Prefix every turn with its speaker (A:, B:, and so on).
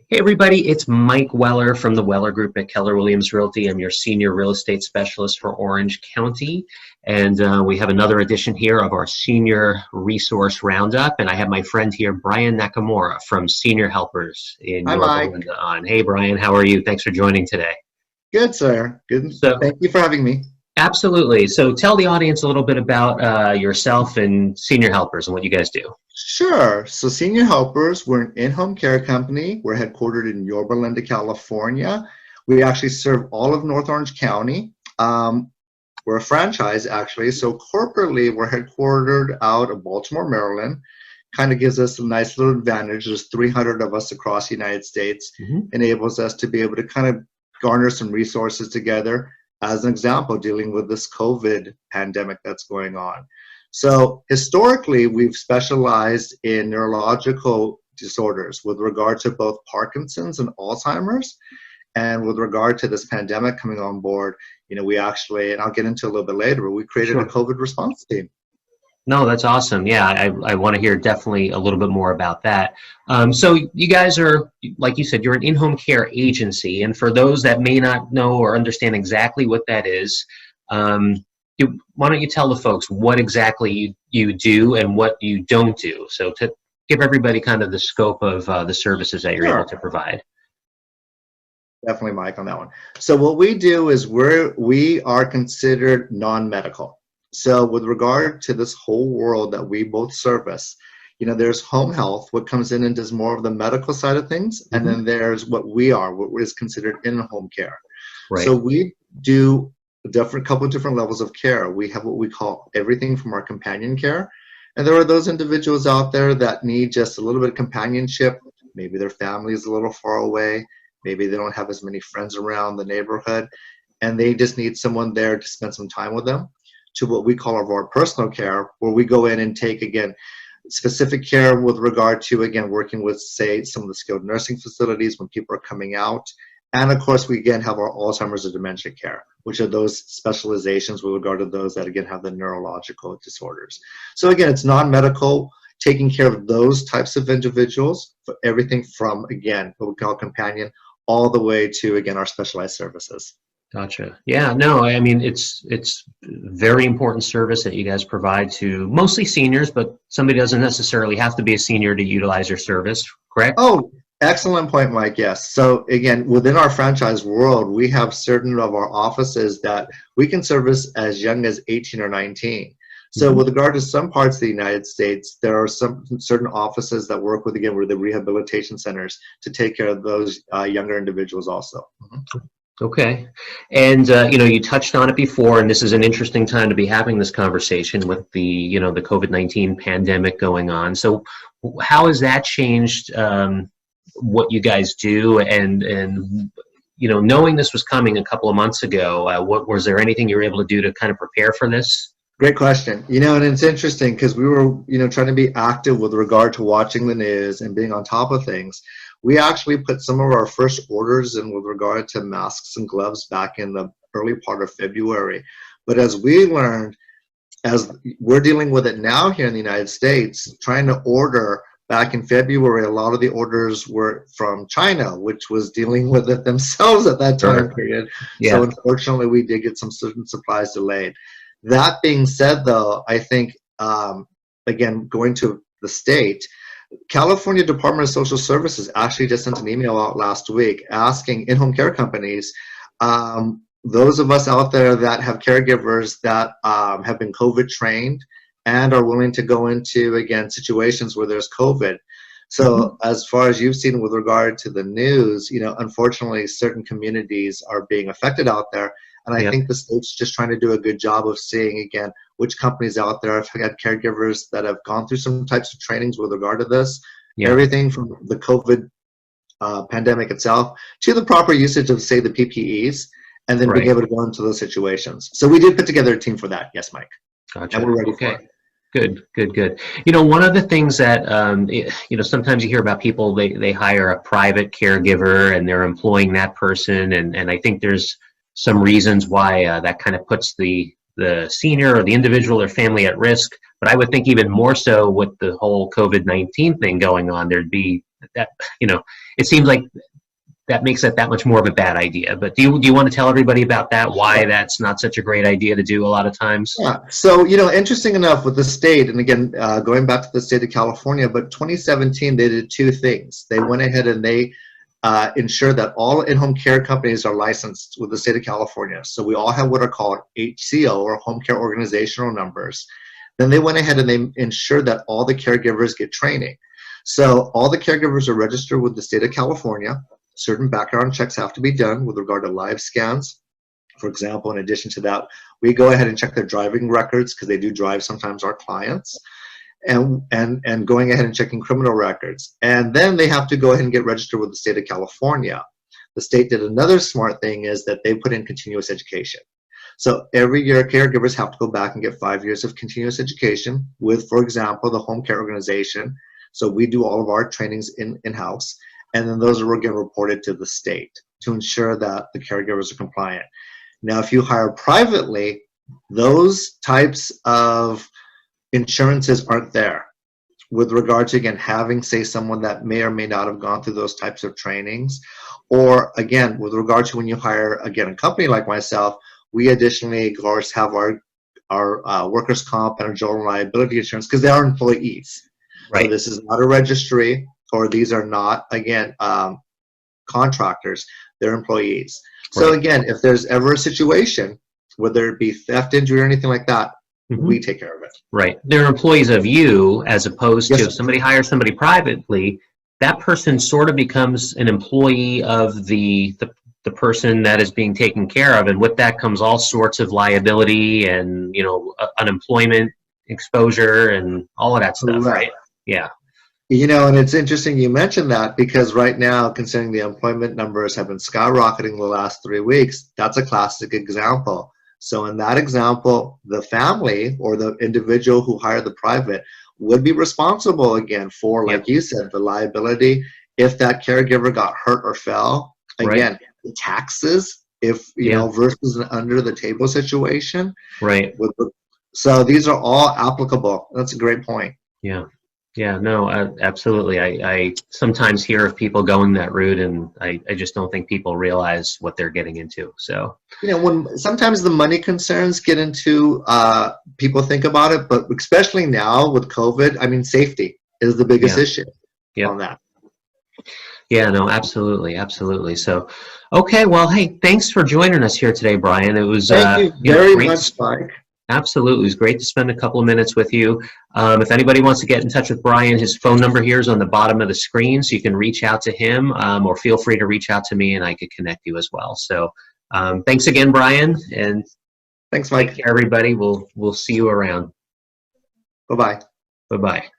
A: Hey everybody, it's Mike Weller from the Weller Group at Keller Williams Realty. I'm your senior real estate specialist for Orange County, and we have another edition here of our Senior Resource Roundup, and I have my friend here, Brian Nakamura from Senior Helpers in
B: Hi,
A: Yorba
B: Mike.
A: Linda on. Hey Brian, how are you? Thanks for joining today.
B: Good, sir. Good.
A: So,
B: Thank you for having me.
A: absolutely. So tell the audience a little bit about yourself and Senior Helpers and what you guys do.
B: Sure. So, Senior Helpers, we're an in-home care company. We're headquartered in Yorba Linda, California. We actually serve all of North Orange County. We're a franchise, actually. So, corporately, we're headquartered out of Baltimore, Maryland. Kind of gives us a nice little advantage. There's 300 of us across the United States. Enables us to be able to kind of garner some resources together. As an example, dealing with this COVID pandemic that's going on. So historically, we've specialized in neurological disorders with regard to both Parkinson's and Alzheimer's. And with regard to this pandemic coming on board, we actually, and I'll get into a little bit later, but we created
A: Sure.
B: a COVID response team.
A: No, that's awesome. Yeah, I want to hear definitely a little bit more about that. So you guys are, like you said, you're an in-home care agency. And for those that may not know or understand exactly what that is, why don't you tell the folks what exactly you do and what you don't do? So to give everybody kind of the scope of the services that you're
B: Sure.
A: able to provide.
B: Definitely, Mike, on that one. So what we do is we are considered non-medical. So with regard to this whole world that we both service, there's home health, what comes in and does more of the medical side of things, and then there's what is considered in-home care.
A: Right.
B: So we do a couple of different levels of care. We have what we call everything from our companion care, and there are those individuals out there that need just a little bit of companionship. Maybe their family is a little far away, maybe they don't have as many friends around the neighborhood, and they just need someone there to spend some time with them, to what we call our personal care, where we go in and take, again, specific care with regard to, again, working with, say, some of the skilled nursing facilities when people are coming out. And of course, we again have our Alzheimer's and dementia care, which are those specializations with regard to those that, again, have the neurological disorders. So again, it's non-medical, taking care of those types of individuals, for everything from, again, what we call companion, all the way to, again, our specialized services.
A: Gotcha. Yeah, no, I mean, it's very important service that you guys provide to mostly seniors, but somebody doesn't necessarily have to be a senior to utilize your service, correct?
B: Oh, excellent point, Mike. Yes. So again, within our franchise world, we have certain of our offices that we can service as young as 18 or 19. So with regard to some parts of the United States, there are some certain offices that work with, again, with the rehabilitation centers to take care of those younger individuals also.
A: Okay. And, you touched on it before, and this is an interesting time to be having this conversation with the, the COVID-19 pandemic going on. So how has that changed what you guys do? And knowing this was coming a couple of months ago, was there anything you were able to do to kind of prepare for this?
B: Great question. And it's interesting because we were, trying to be active with regard to watching the news and being on top of things. We actually put some of our first orders in with regard to masks and gloves back in the early part of February. But as we learned, as we're dealing with it now here in the United States, trying to order back in February, a lot of the orders were from China, which was dealing with it themselves at that time period.
A: Yeah.
B: So unfortunately, we did get some certain supplies delayed. That being said, though, I think, again, going to the state, California Department of Social Services actually just sent an email out last week asking in-home care companies, those of us out there that have caregivers that have been COVID trained and are willing to go into, again, situations where there's COVID. So as far as you've seen with regard to the news, unfortunately, certain communities are being affected out there. And I think the state's just trying to do a good job of seeing, again, which companies out there have had caregivers that have gone through some types of trainings with regard to this. Everything from the COVID pandemic itself to the proper usage of, say, the PPEs, and then being able to go into those situations. So we did put together a team for that. Yes, Mike.
A: Gotcha.
B: And we're ready for it.
A: Good. One of the things that, sometimes you hear about people, they hire a private caregiver and they're employing that person. And I think there's some reasons why that kind of puts the senior or the individual or family at risk. But I would think even more so with the whole COVID-19 thing going on, there'd be that, it seems like that makes it that much more of a bad idea. But do you want to tell everybody about that, why that's not such a great idea to do a lot of times?
B: Yeah. So, interesting enough with the state, and again, going back to the state of California, but 2017, they did two things. They went ahead and they ensured that all in-home care companies are licensed with the state of California. So we all have what are called HCO, or home care organizational numbers. Then they went ahead and they ensured that all the caregivers get training. So all the caregivers are registered with the state of California. Certain background checks have to be done with regard to live scans. For example, in addition to that, we go ahead and check their driving records, because they do drive sometimes, our clients, and going ahead and checking criminal records. And then they have to go ahead and get registered with the state of California. The state did another smart thing, is that they put in continuous education. So every year, caregivers have to go back and get 5 years of continuous education with, for example, the home care organization. So we do all of our trainings in-house. And then those are again reported to the state to ensure that the caregivers are compliant. Now, if you hire privately, those types of insurances aren't there. With regard to, again, having, say, someone that may or may not have gone through those types of trainings, or again, with regard to when you hire, again, a company like myself, we additionally, of course, have our workers' comp and our general liability insurance, because they are employees.
A: Right.
B: So this is not a registry, or these are not, again, contractors. They're employees. So again, if there's ever a situation, whether it be theft, injury, or anything like that, we take care of it.
A: Right. They're employees of you, as opposed to if somebody hires somebody privately, that person sort of becomes an employee of the person that is being taken care of. And with that comes all sorts of liability and, unemployment exposure and all of that stuff, right? Yeah.
B: And it's interesting you mentioned that, because right now, considering the employment numbers have been skyrocketing the last 3 weeks, that's a classic example. So in that example, the family or the individual who hired the private would be responsible again for, like you said, the liability if that caregiver got hurt or fell. Again, the taxes, if versus an under the table situation.
A: Right.
B: So these are all applicable. That's a great point.
A: Yeah. Yeah, no, absolutely. I sometimes hear of people going that route, and I just don't think people realize what they're getting into. So,
B: when sometimes the money concerns get into, people think about it, but especially now with COVID, I mean, safety is the biggest issue on that.
A: Yeah, no, absolutely, absolutely. So, okay, well, hey, thanks for joining us here today, Brian. It was
B: thank you very much, Mike.
A: Absolutely. It was great to spend a couple of minutes with you. If anybody wants to get in touch with Brian, his phone number here is on the bottom of the screen, so you can reach out to him, or feel free to reach out to me and I could connect you as well. So thanks again, Brian. And
B: thanks, Mike.
A: Take care, everybody. We'll see you around.
B: Bye-bye.
A: Bye-bye.